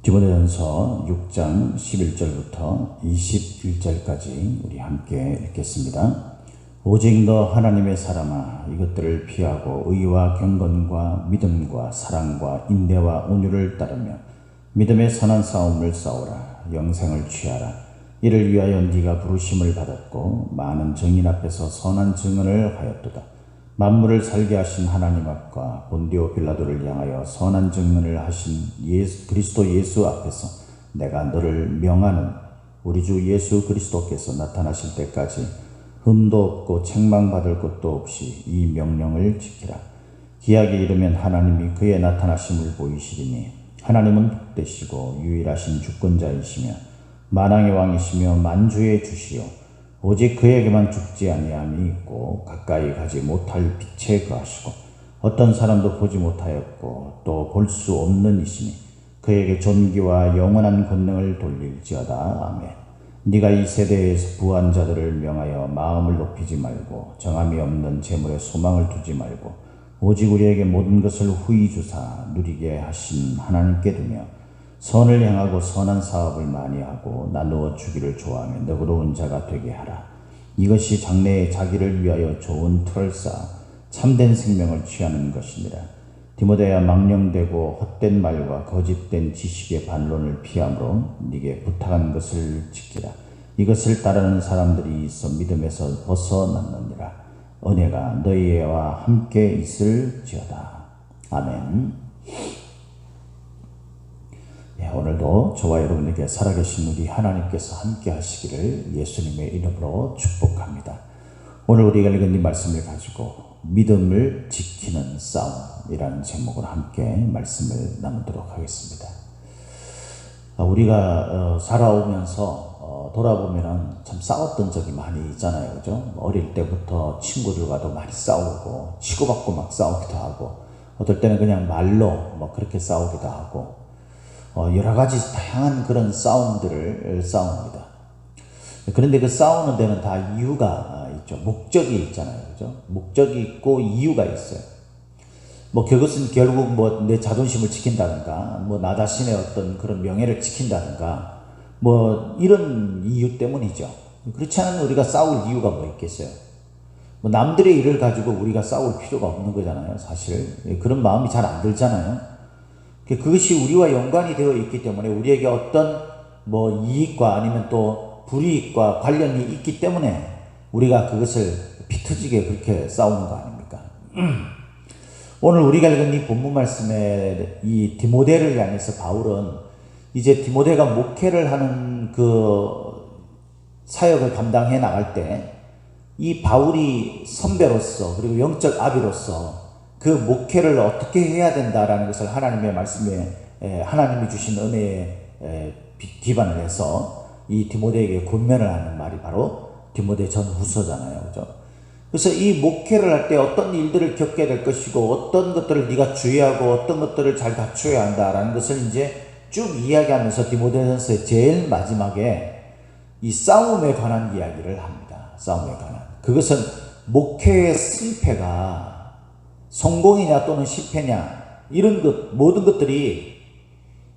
디모데전서 6장 11절부터 21절까지 우리 함께 읽겠습니다. 오직 너 하나님의 사람아, 이것들을 피하고 의와 경건과 믿음과 사랑과 인내와 온유를 따르며 믿음의 선한 싸움을 싸우라. 영생을 취하라. 이를 위하여 네가 부르심을 받았고 많은 증인 앞에서 선한 증언을 하였도다. 만물을 살게 하신 하나님 앞과 본디오 빌라도를 향하여 선한 증언을 하신 그리스도 예수 앞에서 내가 너를 명하는 우리 주 예수 그리스도께서 나타나실 때까지 흠도 없고 책망받을 것도 없이 이 명령을 지키라. 기약에 이르면 하나님이 그의 나타나심을 보이시리니 하나님은 복되시고 유일하신 주권자이시며 만왕의 왕이시며 만주의 주시요 오직 그에게만 죽지 아니함이 있고 가까이 가지 못할 빛에 거하시고 어떤 사람도 보지 못하였고 또 볼 수 없는 이시니 그에게 존귀와 영원한 권능을 돌릴지어다. 아멘. 네가 이 세대에서 부한 자들을 명하여 마음을 높이지 말고 정함이 없는 재물에 소망을 두지 말고 오직 우리에게 모든 것을 후히 주사 누리게 하신 하나님께 두며 선을 행하고 선한 사업을 많이 하고 나누어 주기를 좋아하며 너그러운 자가 되게 하라. 이것이 장래에 자기를 위하여 좋은 틀을 쌓아 참된 생명을 취하는 것이니라. 디모데야, 망령되고 헛된 말과 거짓된 지식의 반론을 피함으로 네게 부탁한 것을 지키라. 이것을 따르는 사람들이 있어 믿음에서 벗어났느니라. 은혜가 너희와 함께 있을지어다. 아멘. 오늘도 저와 여러분에게 살아계신 우리 하나님께서 함께 하시기를 예수님의 이름으로 축복합니다. 오늘 우리가 읽은 이 말씀을 가지고 믿음을 지키는 싸움이라는 제목으로 함께 말씀을 나누도록 하겠습니다. 우리가 살아오면서 돌아보면 참 싸웠던 적이 많이 있잖아요. 그죠? 어릴 때부터 친구들과도 많이 싸우고 치고받고 막 싸우기도 하고 어떨 때는 그냥 말로 뭐 그렇게 싸우기도 하고 여러 가지 다양한 그런 싸움들을 싸웁니다. 그런데 그 싸우는 데는 다 이유가 있죠. 목적이 있잖아요. 그죠? 목적이 있고 이유가 있어요. 뭐 그것은 결국 뭐 내 자존심을 지킨다든가, 뭐 나 자신의 어떤 그런 명예를 지킨다든가, 뭐 이런 이유 때문이죠. 그렇지 않으면 우리가 싸울 이유가 뭐 있겠어요. 뭐 남들의 일을 가지고 우리가 싸울 필요가 없는 거잖아요. 사실 그런 마음이 잘 안 들잖아요. 그것이 우리와 연관이 되어 있기 때문에 우리에게 어떤 뭐 이익과 아니면 또 불이익과 관련이 있기 때문에 우리가 그것을 피터지게 그렇게 싸우는 거 아닙니까? 오늘 우리가 읽은 이 본문 말씀에 이 디모데를 향해서 바울은 이제 디모데가 목회를 하는 그 사역을 감당해 나갈 때 이 바울이 선배로서 그리고 영적 아비로서 그 목회를 어떻게 해야 된다라는 것을 하나님의 말씀에 하나님이 주신 은혜에 기반을 해서 이 디모데에게 권면을 하는 말이 바로 디모데 전후서잖아요. 그죠? 그래서 이 목회를 할 때 어떤 일들을 겪게 될 것이고 어떤 것들을 네가 주의하고 어떤 것들을 잘 갖춰야 한다라는 것을 이제 쭉 이야기하면서 디모데전서의 제일 마지막에 이 싸움에 관한 이야기를 합니다. 싸움에 관한. 그것은 목회의 승패가 성공이냐 또는 실패냐 이런 것 모든 것들이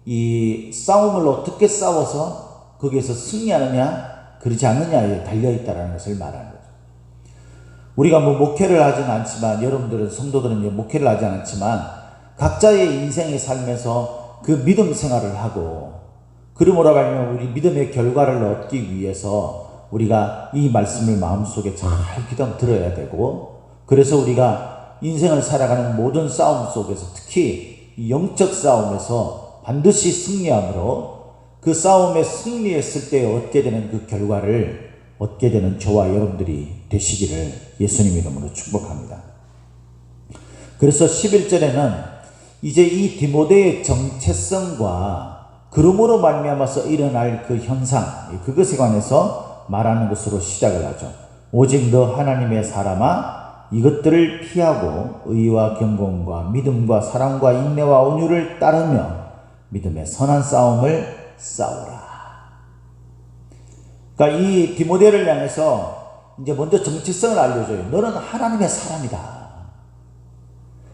이 싸움을 어떻게 싸워서 거기에서 승리하느냐 그렇지 않느냐에 달려있다는 것을 말하는 거죠. 우리가 뭐 목회를 하지는 않지만 여러분들은 성도들은 목회를 하지 않지만 각자의 인생의 삶에서 그 믿음 생활을 하고 그러므로 말하면 우리 믿음의 결과를 얻기 위해서 우리가 이 말씀을 마음속에 잘 들어야 되고 그래서 우리가 인생을 살아가는 모든 싸움 속에서 특히 영적 싸움에서 반드시 승리함으로 그 싸움에 승리했을 때 얻게 되는 그 결과를 얻게 되는 저와 여러분들이 되시기를 예수님 이름으로 축복합니다. 그래서 11절에는 이제 이 디모데의 정체성과 그러므로 말미암아서 일어날 그 현상 그것에 관해서 말하는 것으로 시작을 하죠. 오직 너 하나님의 사람아 이것들을 피하고 의와 경건과 믿음과 사랑과 인내와 온유를 따르며 믿음의 선한 싸움을 싸우라. 그러니까 이 디모데를 향해서 이제 먼저 정체성을 알려줘요. 너는 하나님의 사람이다.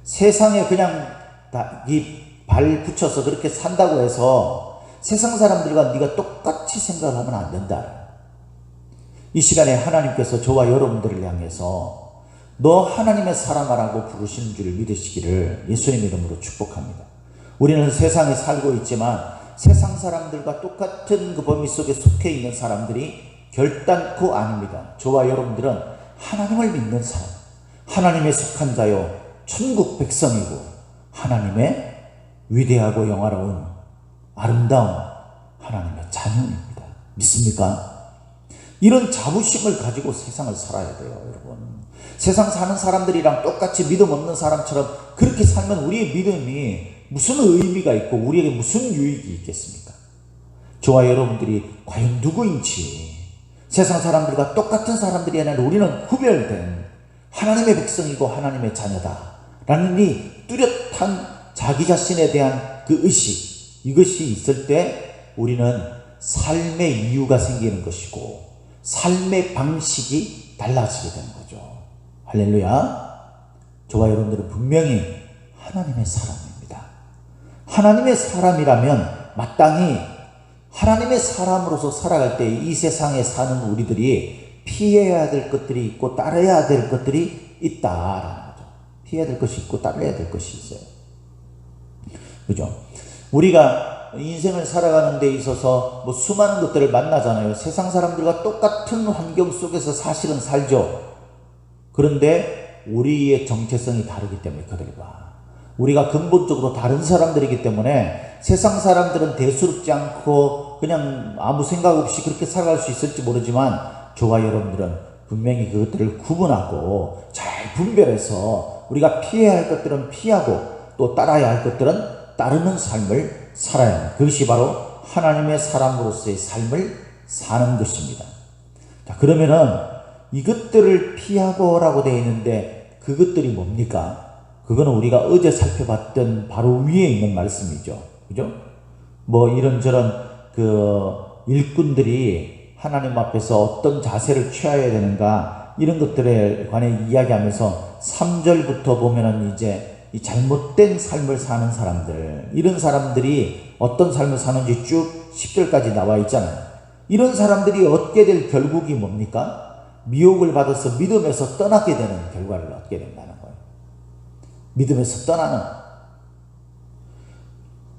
세상에 그냥 이 발 붙여서 그렇게 산다고 해서 세상 사람들과 네가 똑같이 생각을 하면 안 된다. 이 시간에 하나님께서 저와 여러분들을 향해서 너 하나님의 사람아라고 부르시는 줄 믿으시기를 예수님 이름으로 축복합니다. 우리는 세상에 살고 있지만 세상 사람들과 똑같은 그 범위 속에 속해 있는 사람들이 결단코 아닙니다. 저와 여러분들은 하나님을 믿는 사람, 하나님의 속한 자요 천국 백성이고 하나님의 위대하고 영화로운 아름다운 하나님의 자녀입니다. 믿습니까? 이런 자부심을 가지고 세상을 살아야 돼요, 여러분. 세상 사는 사람들이랑 똑같이 믿음 없는 사람처럼 그렇게 살면 우리의 믿음이 무슨 의미가 있고 우리에게 무슨 유익이 있겠습니까? 저와 여러분들이 과연 누구인지, 세상 사람들과 똑같은 사람들이 아니라 우리는 구별된 하나님의 백성이고 하나님의 자녀다라는 이 뚜렷한 자기 자신에 대한 그 의식, 이것이 있을 때 우리는 삶의 이유가 생기는 것이고 삶의 방식이 달라지게 되는 거죠. 할렐루야. 저와 여러분들은 분명히 하나님의 사람입니다. 하나님의 사람이라면 마땅히 하나님의 사람으로서 살아갈 때 이 세상에 사는 우리들이 피해야 될 것들이 있고 따라야 될 것들이 있다라는 거죠. 피해야 될 것이 있고 따라야 될 것이 있어요. 그죠? 우리가 인생을 살아가는 데 있어서 수많은 것들을 만나잖아요. 세상 사람들과 똑같은 환경 속에서 사실은 살죠. 그런데 우리의 정체성이 다르기 때문에 그들과 우리가 근본적으로 다른 사람들이기 때문에 세상 사람들은 대수롭지 않고 그냥 아무 생각 없이 그렇게 살아갈 수 있을지 모르지만 저와 여러분들은 분명히 그것들을 구분하고 잘 분별해서 우리가 피해야 할 것들은 피하고 또 따라야 할 것들은 따르는 삶을 살아야 합니다. 그것이 바로 하나님의 사람으로서의 삶을 사는 것입니다. 자, 그러면은 이것들을 피하고라고 되어 있는데 그것들이 뭡니까? 그거는 우리가 어제 살펴봤던 바로 위에 있는 말씀이죠. 그죠? 이런저런 일꾼들이 하나님 앞에서 어떤 자세를 취해야 되는가 이런 것들에 관해 이야기하면서 3절부터 보면은 이제 이 잘못된 삶을 사는 사람들, 이런 사람들이 어떤 삶을 사는지 쭉 10절까지 나와 있잖아요. 이런 사람들이 얻게 될 결국이 뭡니까? 미혹을 받아서 믿음에서 떠나게 되는 결과를 얻게 된다는 거예요. 믿음에서 떠나는.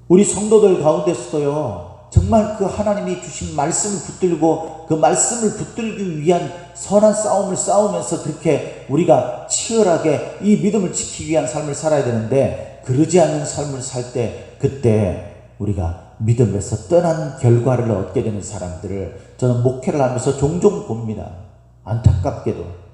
우리 성도들 가운데서도요, 정말 그 하나님이 주신 말씀을 붙들고 그 말씀을 붙들기 위한 선한 싸움을 싸우면서 그렇게 우리가 치열하게 이 믿음을 지키기 위한 삶을 살아야 되는데 그러지 않는 삶을 살 때 그때 우리가 믿음에서 떠난 결과를 얻게 되는 사람들을 저는 목회를 하면서 종종 봅니다. 안타깝게도.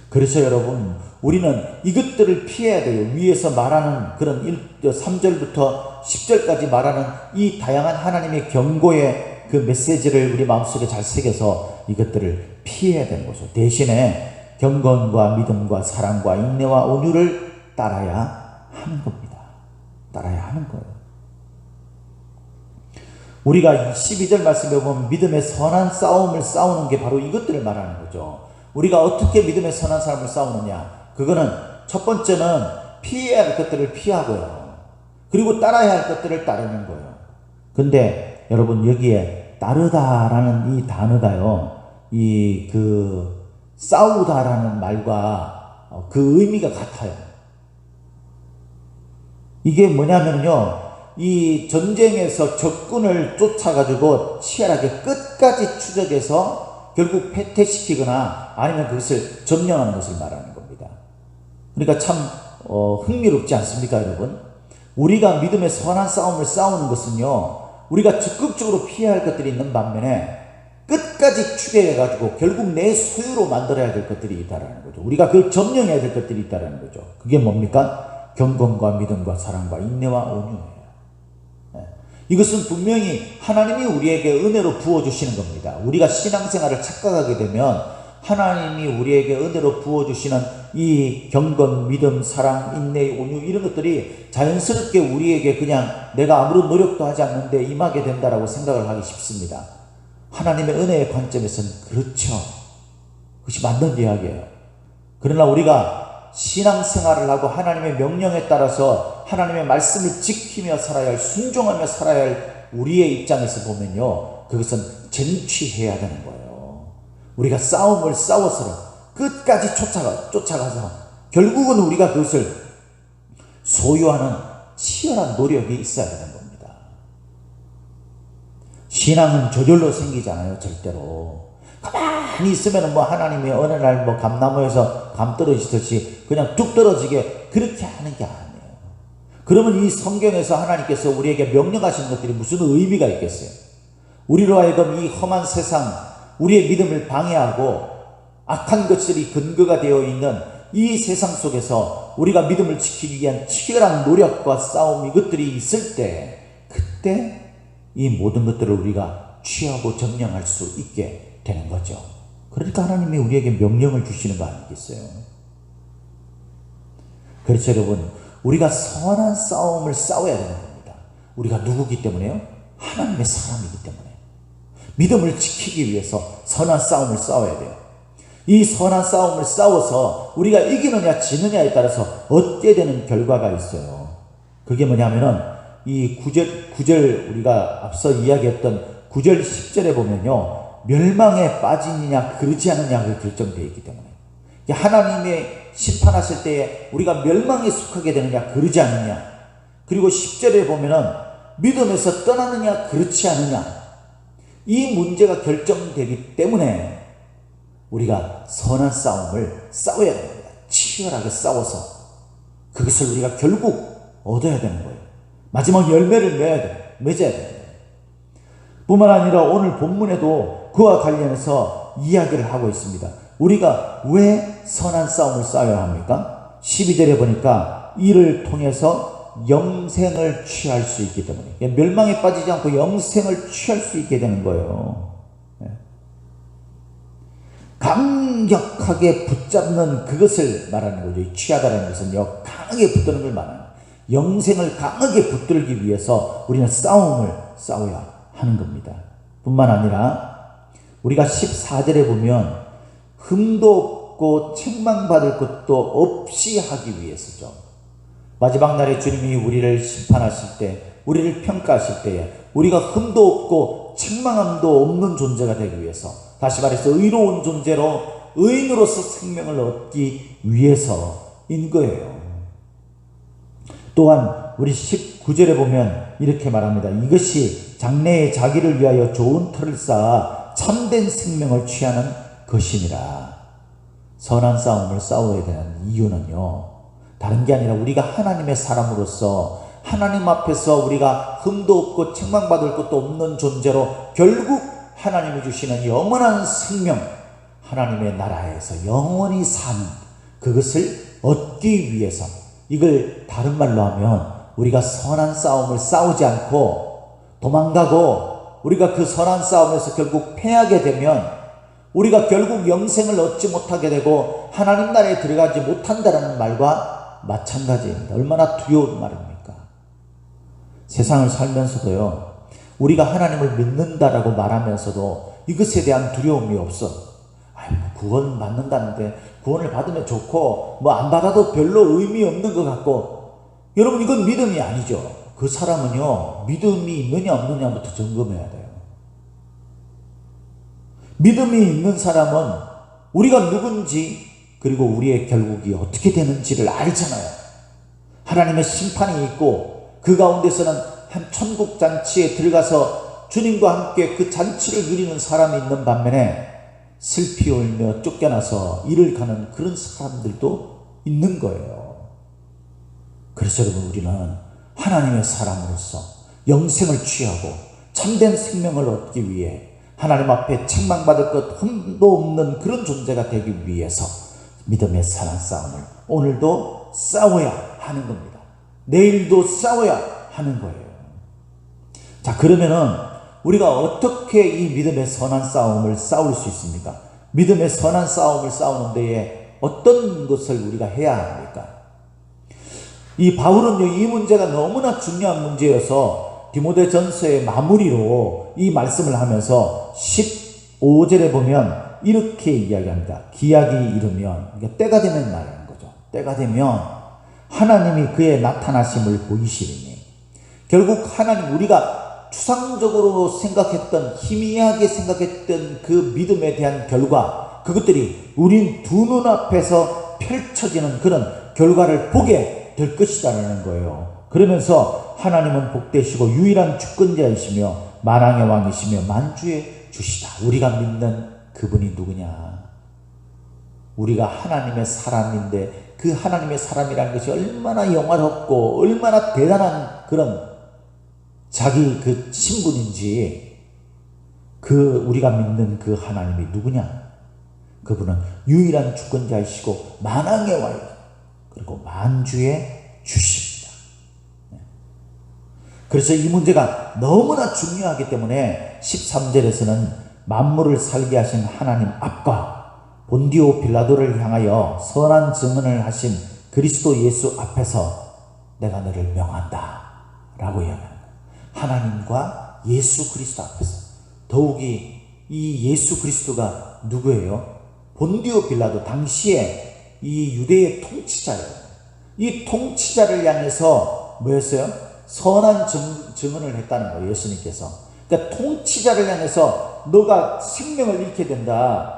그래서 여러분, 우리는 이것들을 피해야 돼요. 위에서 말하는 그런 3절부터 10절까지 말하는 이 다양한 하나님의 경고의 그 메시지를 우리 마음속에 잘 새겨서 이것들을 피해야 되는 거죠. 대신에 경건과 믿음과 사랑과 인내와 온유를 따라야 하는 겁니다. 따라야 하는 거예요. 우리가 12절 말씀에 보면 믿음의 선한 싸움을 싸우는 게 바로 이것들을 말하는 거죠. 우리가 어떻게 믿음의 선한 싸움을 싸우느냐? 그거는 첫 번째는 피해야 할 것들을 피하고요. 그리고 따라야 할 것들을 따르는 거예요. 근데 여러분 여기에 따르다라는 이 단어가요. 싸우다라는 말과 그 의미가 같아요. 이게 뭐냐면요. 이 전쟁에서 적군을 쫓아가지고 치열하게 끝까지 추적해서 결국 패퇴시키거나 아니면 그것을 점령하는 것을 말하는 겁니다. 그러니까 참 흥미롭지 않습니까, 여러분? 우리가 믿음의 선한 싸움을 싸우는 것은요, 우리가 적극적으로 피해야 할 것들이 있는 반면에 끝까지 추격해가지고 결국 내 소유로 만들어야 될 것들이 있다는 거죠. 우리가 그걸 점령해야 될 것들이 있다는 거죠. 그게 뭡니까? 경건과 믿음과 사랑과 인내와 온유예요. 이것은 분명히 하나님이 우리에게 은혜로 부어주시는 겁니다. 우리가 신앙생활을 착각하게 되면 하나님이 우리에게 은혜로 부어주시는 이 경건, 믿음, 사랑, 인내, 온유 이런 것들이 자연스럽게 우리에게 그냥 내가 아무런 노력도 하지 않는데 임하게 된다라고 생각을 하기 쉽습니다. 하나님의 은혜의 관점에서는 그렇죠. 그것이 맞는 이야기예요. 그러나 우리가 신앙생활을 하고 하나님의 명령에 따라서 하나님의 말씀을 지키며 살아야 할, 순종하며 살아야 할 우리의 입장에서 보면요, 그것은 쟁취해야 되는 거예요. 우리가 싸움을 싸워서 끝까지 쫓아가서 결국은 우리가 그것을 소유하는 치열한 노력이 있어야 되는 겁니다. 신앙은 저절로 생기잖아요, 절대로. 가만히 있으면 뭐 하나님이 어느 날 뭐 감나무에서 감 떨어지듯이 그냥 뚝 떨어지게 그렇게 하는 게 아니에요. 그러면 이 성경에서 하나님께서 우리에게 명령하신 것들이 무슨 의미가 있겠어요? 우리로 하여금 이 험한 세상, 우리의 믿음을 방해하고 악한 것들이 근거가 되어 있는 이 세상 속에서 우리가 믿음을 지키기 위한 치열한 노력과 싸움, 이것들이 있을 때, 그때 이 모든 것들을 우리가 취하고 점령할 수 있게 되는 거죠. 그러니까 하나님이 우리에게 명령을 주시는 거 아니겠어요? 그렇죠, 여러분. 우리가 선한 싸움을 싸워야 되는 겁니다. 우리가 누구기 때문에요? 하나님의 사람이기 때문에. 믿음을 지키기 위해서 선한 싸움을 싸워야 돼요. 이 선한 싸움을 싸워서 우리가 이기느냐 지느냐에 따라서 얻게 되는 결과가 있어요. 그게 뭐냐면은 이 9절 우리가 앞서 이야기했던 9절 10절에 보면요, 멸망에 빠지느냐 그러지 않느냐가 결정되어 있기 때문에, 하나님의 심판하실 때에 우리가 멸망에 속하게 되느냐 그러지 않느냐, 그리고 10절에 보면은 믿음에서 떠나느냐 그렇지 않느냐, 이 문제가 결정되기 때문에 우리가 선한 싸움을 싸워야 됩니다. 치열하게 싸워서 그것을 우리가 결국 얻어야 되는 거예요. 마지막 열매를 맺어야 됩니다. 뿐만 아니라 오늘 본문에도 그와 관련해서 이야기를 하고 있습니다. 우리가 왜 선한 싸움을 싸워야 합니까? 12절에 보니까 이를 통해서 영생을 취할 수 있기 때문에, 멸망에 빠지지 않고 영생을 취할 수 있게 되는 거예요. 강력하게 붙잡는 그것을 말하는 거죠. 취하다라는 것은요, 강하게 붙드는 걸 말하는 거예요. 영생을 강하게 붙들기 위해서 우리는 싸움을 싸워야 하는 겁니다. 뿐만 아니라 우리가 14절에 보면 흠도 없고 책망받을 것도 없이 하기 위해서죠. 마지막 날에 주님이 우리를 심판하실 때, 우리를 평가하실 때에 우리가 흠도 없고 책망함도 없는 존재가 되기 위해서, 다시 말해서 의로운 존재로 의인으로서 생명을 얻기 위해서인 거예요. 또한 우리 19절에 보면 이렇게 말합니다. 이것이 장래에 자기를 위하여 좋은 터를 쌓아 참된 생명을 취하는 것이니라. 선한 싸움을 싸워야 되는 이유는요, 다른 게 아니라 우리가 하나님의 사람으로서 하나님 앞에서 우리가 흠도 없고 책망받을 것도 없는 존재로 결국 하나님이 주시는 영원한 생명, 하나님의 나라에서 영원히 사는 그것을 얻기 위해서, 이걸 다른 말로 하면 우리가 선한 싸움을 싸우지 않고 도망가고 우리가 그 선한 싸움에서 결국 패하게 되면 우리가 결국 영생을 얻지 못하게 되고 하나님 나라에 들어가지 못한다는 말과 마찬가지입니다. 얼마나 두려운 말입니까? 세상을 살면서도요, 우리가 하나님을 믿는다라고 말하면서도 이것에 대한 두려움이 없어. 구원 받는다는데 구원을 받으면 좋고 뭐 안 받아도 별로 의미 없는 것 같고, 여러분 이건 믿음이 아니죠. 그 사람은요, 믿음이 있느냐 없느냐부터 점검해야 돼요. 믿음이 있는 사람은 우리가 누군지, 그리고 우리의 결국이 어떻게 되는지를 알잖아요. 하나님의 심판이 있고 그 가운데서는 한 천국 잔치에 들어가서 주님과 함께 그 잔치를 누리는 사람이 있는 반면에 슬피 울며 쫓겨나서 일을 가는 그런 사람들도 있는 거예요. 그래서 여러분, 우리는 하나님의 사람으로서 영생을 취하고 참된 생명을 얻기 위해 하나님 앞에 책망받을 것 흠도 없는 그런 존재가 되기 위해서 믿음의 선한 싸움을 오늘도 싸워야 하는 겁니다. 내일도 싸워야 하는 거예요. 자, 그러면은 우리가 어떻게 이 믿음의 선한 싸움을 싸울 수 있습니까? 믿음의 선한 싸움을 싸우는 데에 어떤 것을 우리가 해야 합니까? 이 바울은요, 이 문제가 너무나 중요한 문제여서 디모데전서의 마무리로 이 말씀을 하면서 15절에 보면 이렇게 이야기합니다. 기약이 이르면, 그러니까 때가 되면 말하는 거죠. 때가 되면 하나님이 그의 나타나심을 보이시리니. 결국 하나님, 우리가 추상적으로 생각했던, 희미하게 생각했던 그 믿음에 대한 결과, 그것들이 우린 두 눈앞에서 펼쳐지는 그런 결과를 보게 될 것이다라는 거예요. 그러면서 하나님은 복되시고 유일한 주권자이시며 만왕의 왕이시며 만주의 주시다. 우리가 믿는 그분이 누구냐? 우리가 하나님의 사람인데 그 하나님의 사람이라는 것이 얼마나 영화롭고 얼마나 대단한 그런 자기 그 신분인지, 그 우리가 믿는 그 하나님이 누구냐? 그분은 유일한 주권자이시고 만왕의 왕, 그리고 만주의 주십니다. 그래서 이 문제가 너무나 중요하기 때문에 13절에서는 만물을 살게 하신 하나님 앞과 본디오 빌라도를 향하여 선한 증언을 하신 그리스도 예수 앞에서 내가 너를 명한다 라고 이야기합니다. 하나님과 예수 그리스도 앞에서. 더욱이 이 예수 그리스도가 누구예요? 본디오 빌라도, 당시에 이 유대의 통치자예요. 이 통치자를 향해서 뭐였어요? 선한 증언을 했다는 거예요, 예수님께서. 그러니까 통치자를 향해서 너가 생명을 잃게 된다,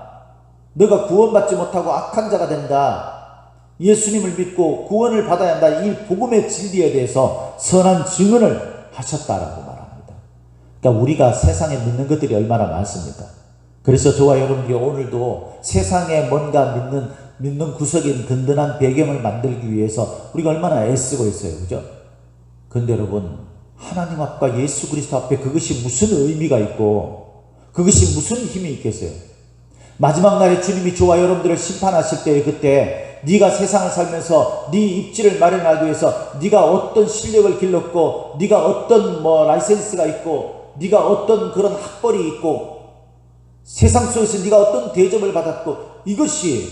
너가 구원받지 못하고 악한 자가 된다, 예수님을 믿고 구원을 받아야 한다, 이 복음의 진리에 대해서 선한 증언을 하셨다라고 말합니다. 그러니까 우리가 세상에 믿는 것들이 얼마나 많습니까? 그래서 저와 여러분들이 오늘도 세상에 뭔가 믿는 구석인 든든한 배경을 만들기 위해서 우리가 얼마나 애쓰고 있어요, 그죠? 그런데 여러분, 하나님 앞과 예수 그리스도 앞에 그것이 무슨 의미가 있고 그것이 무슨 힘이 있겠어요? 마지막 날에 주님이 저와 여러분들을 심판하실 때, 그때 네가 세상을 살면서 네 입지를 마련하기 위해서 네가 어떤 실력을 길렀고, 네가 어떤 라이센스가 있고, 네가 어떤 그런 학벌이 있고, 세상 속에서 네가 어떤 대접을 받았고, 이것이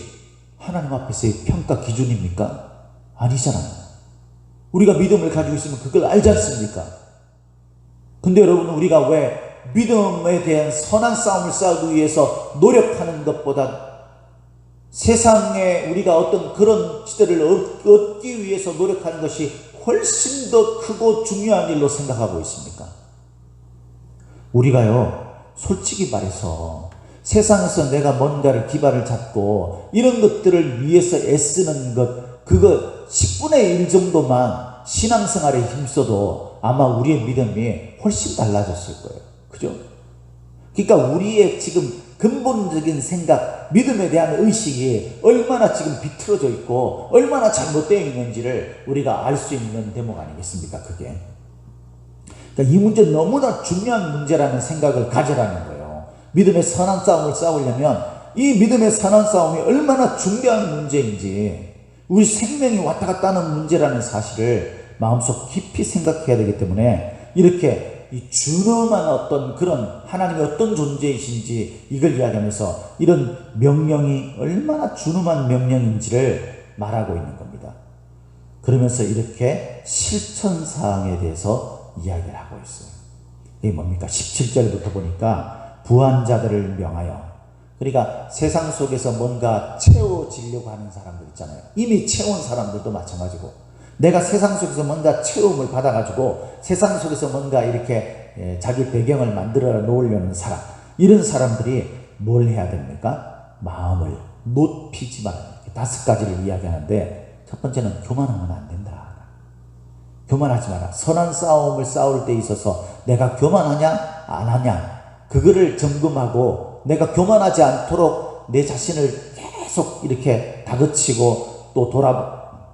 하나님 앞에서의 평가 기준입니까? 아니잖아요. 우리가 믿음을 가지고 있으면 그걸 알지 않습니까? 근데 여러분, 우리가 왜 믿음에 대한 선한 싸움을 싸우기 위해서 노력하는 것보다 세상에 우리가 어떤 그런 지대를 얻기 위해서 노력하는 것이 훨씬 더 크고 중요한 일로 생각하고 있습니까? 우리가요, 솔직히 말해서 세상에서 내가 뭔가를 기반을 잡고 이런 것들을 위해서 애쓰는 것, 그거 10분의 1 정도만 신앙생활에 힘써도 아마 우리의 믿음이 훨씬 달라졌을 거예요. 그죠? 그러니까 우리의 지금 근본적인 생각, 믿음에 대한 의식이 얼마나 지금 비틀어져 있고 얼마나 잘못되어 있는지를 우리가 알 수 있는 대목 아니겠습니까? 그게. 그러니까 이 문제 너무나 중요한 문제라는 생각을 가져라는 거예요. 믿음의 선한 싸움을 싸우려면 이 믿음의 선한 싸움이 얼마나 중요한 문제인지, 우리 생명이 왔다 갔다 하는 문제라는 사실을 마음속 깊이 생각해야 되기 때문에 이렇게 이 준엄한 어떤 그런 하나님의 어떤 존재이신지 이걸 이야기하면서 이런 명령이 얼마나 준엄한 명령인지를 말하고 있는 겁니다. 그러면서 이렇게 실천사항에 대해서 이야기를 하고 있어요. 이게 뭡니까? 17절부터 보니까 부한 자들을 명하여, 그러니까 세상 속에서 뭔가 채워지려고 하는 사람들 있잖아요. 이미 채운 사람들도 마찬가지고, 내가 세상 속에서 뭔가 채움을 받아가지고 세상 속에서 뭔가 이렇게 자기 배경을 만들어 놓으려는 사람, 이런 사람들이 뭘 해야 됩니까? 마음을 높이지 말아야 됩니다. 5가지를 이야기하는데, 첫 번째는 교만하면 안 된다. 교만하지 마라. 선한 싸움을 싸울 때 있어서 내가 교만하냐 안 하냐, 그거를 점검하고 내가 교만하지 않도록 내 자신을 계속 이렇게 다그치고 또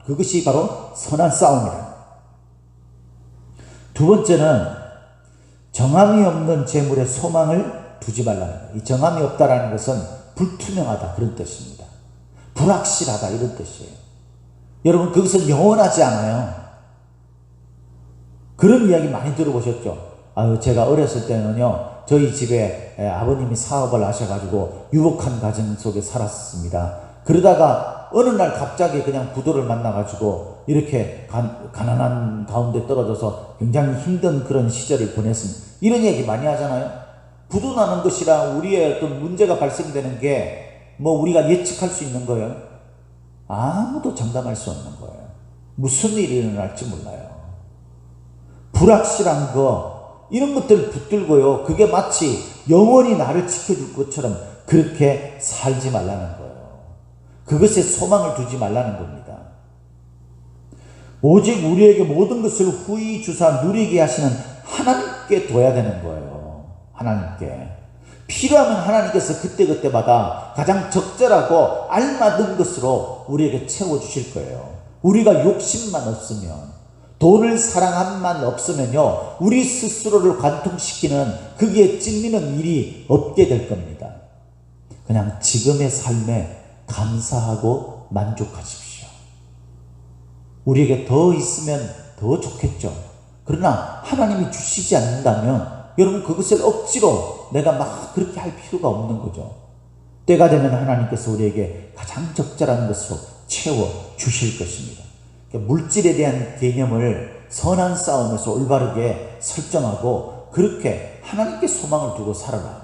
그것이 바로 선한 싸움이다. 두 번째는 정함이 없는 재물에 소망을 두지 말라는 거예요. 이 정함이 없다라는 것은 불투명하다, 그런 뜻입니다. 불확실하다, 이런 뜻이에요. 여러분, 그것은 영원하지 않아요. 그런 이야기 많이 들어보셨죠? 제가 어렸을 때는요, 저희 집에 아버님이 사업을 하셔가지고 유복한 가정 속에 살았습니다. 그러다가 어느 날 갑자기 그냥 부도를 만나가지고 이렇게 가난한 가운데 떨어져서 굉장히 힘든 그런 시절을 보냈습니다. 이런 얘기 많이 하잖아요. 부도 나는 것이랑 우리의 어떤 문제가 발생되는 게 우리가 예측할 수 있는 거예요? 아무도 장담할 수 없는 거예요. 무슨 일이 일어날지 몰라요. 불확실한 거, 이런 것들을 붙들고요, 그게 마치 영원히 나를 지켜줄 것처럼 그렇게 살지 말라는 거예요. 그것에 소망을 두지 말라는 겁니다. 오직 우리에게 모든 것을 후히 주사 누리게 하시는 하나님께 둬야 되는 거예요. 하나님께. 필요하면 하나님께서 그때그때마다 가장 적절하고 알맞은 것으로 우리에게 채워주실 거예요. 우리가 욕심만 없으면, 돈을 사랑함만 없으면요, 우리 스스로를 관통시키는, 거기에 찔리는 일이 없게 될 겁니다. 그냥 지금의 삶에 감사하고 만족하십시오. 우리에게 더 있으면 더 좋겠죠. 그러나 하나님이 주시지 않는다면 여러분, 그것을 억지로 내가 막 그렇게 할 필요가 없는 거죠. 때가 되면 하나님께서 우리에게 가장 적절한 것으로 채워주실 것입니다. 그러니까 물질에 대한 개념을 선한 싸움에서 올바르게 설정하고 그렇게 하나님께 소망을 두고 살아가요.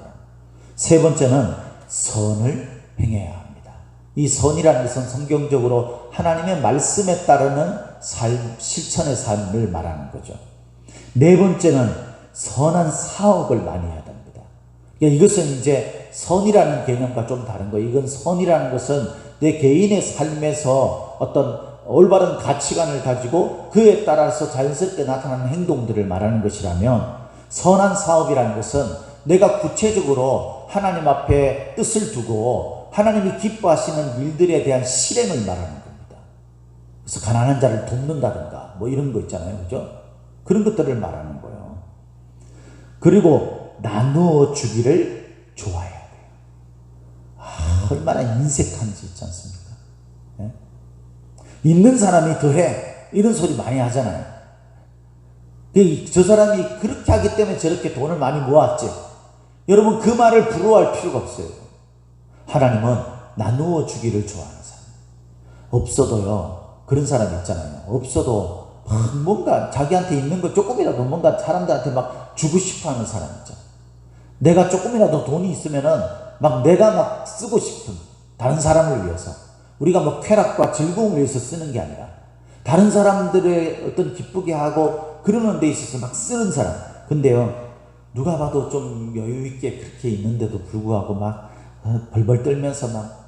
세 번째는 선을 행해야 합니다. 이 선이라는 것은 성경적으로 하나님의 말씀에 따르는 삶, 실천의 삶을 말하는 거죠. 네 번째는 선한 사업을 많이 해야 됩니다. 그러니까 이것은 이제 선이라는 개념과 좀 다른 거예요. 이건 선이라는 것은 내 개인의 삶에서 어떤 올바른 가치관을 가지고 그에 따라서 자연스럽게 나타나는 행동들을 말하는 것이라면, 선한 사업이라는 것은 내가 구체적으로 하나님 앞에 뜻을 두고 하나님이 기뻐하시는 일들에 대한 실행을 말하는 겁니다. 그래서 가난한 자를 돕는다든가 뭐 이런 거 있잖아요. 그죠? 그런 것들을 말하는 거예요. 그리고 나누어 주기를 좋아해야 돼요. 얼마나 인색한지 있지 않습니까? 네? 있는 사람이 더해, 이런 소리 많이 하잖아요. 저 사람이 그렇게 하기 때문에 저렇게 돈을 많이 모았지. 여러분, 그 말을 부러워할 필요가 없어요. 하나님은 나누어 주기를 좋아하는 사람. 없어도요, 그런 사람 있잖아요. 없어도 막 뭔가 자기한테 있는 거 조금이라도 뭔가 사람들한테 막 주고 싶어 하는 사람 있죠. 내가 조금이라도 돈이 있으면은 막 내가 막 쓰고 싶은, 다른 사람을 위해서, 우리가 뭐 쾌락과 즐거움을 위해서 쓰는 게 아니라 다른 사람들의 어떤 기쁘게 하고 그러는 데 있어서 막 쓰는 사람. 근데요, 누가 봐도 좀 여유 있게 그렇게 있는데도 불구하고 막 벌벌 떨면서 막,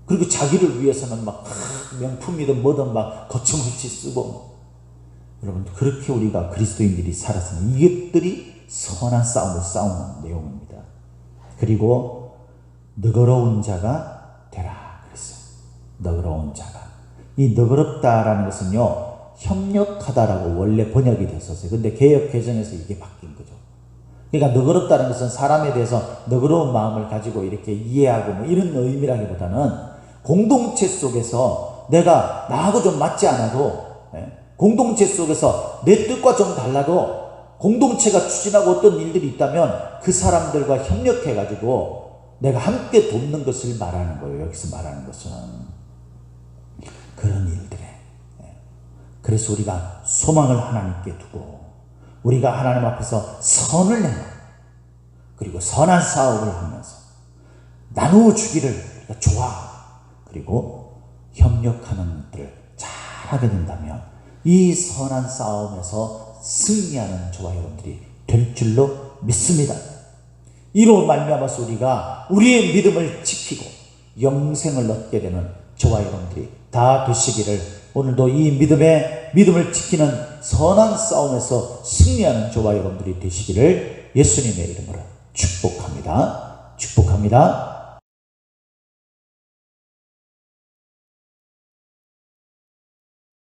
그리고 자기를 위해서는 막 명품이든 뭐든 막 거침없이 쓰고. 여러분, 그렇게 우리가 그리스도인들이 살았으면 이것들이 선한 싸움을 싸우는 내용입니다. 그리고 너그러운 자가 되라 그랬어요. 너그러운 자가. 이 너그럽다라는 것은요, 협력하다라고 원래 번역이 됐었어요. 근데 개역 개정에서 이게 바뀐 거죠. 그러니까 너그럽다는 것은 사람에 대해서 너그러운 마음을 가지고 이렇게 이해하고 뭐 이런 의미라기보다는, 공동체 속에서 내가 나하고 좀 맞지 않아도, 공동체 속에서 내 뜻과 좀 달라도 공동체가 추진하고 어떤 일들이 있다면 그 사람들과 협력해 가지고 내가 함께 돕는 것을 말하는 거예요. 여기서 말하는 것은 그런 일들에. 그래서 우리가 소망을 하나님께 두고 우리가 하나님 앞에서 선을 내고 그리고 선한 싸움을 하면서 나누어 주기를 우리가 좋아하고 그리고 협력하는 것들을 잘 하게 된다면 이 선한 싸움에서 승리하는 저와 여러분들이 될 줄로 믿습니다. 이로 말미암아서 우리가 우리의 믿음을 지키고 영생을 얻게 되는 저와 여러분들이 다 되시기를, 오늘도 이 믿음을 지키는 선한 싸움에서 승리하는 저와 여러분들이 되시기를 예수님의 이름으로 축복합니다. 축복합니다.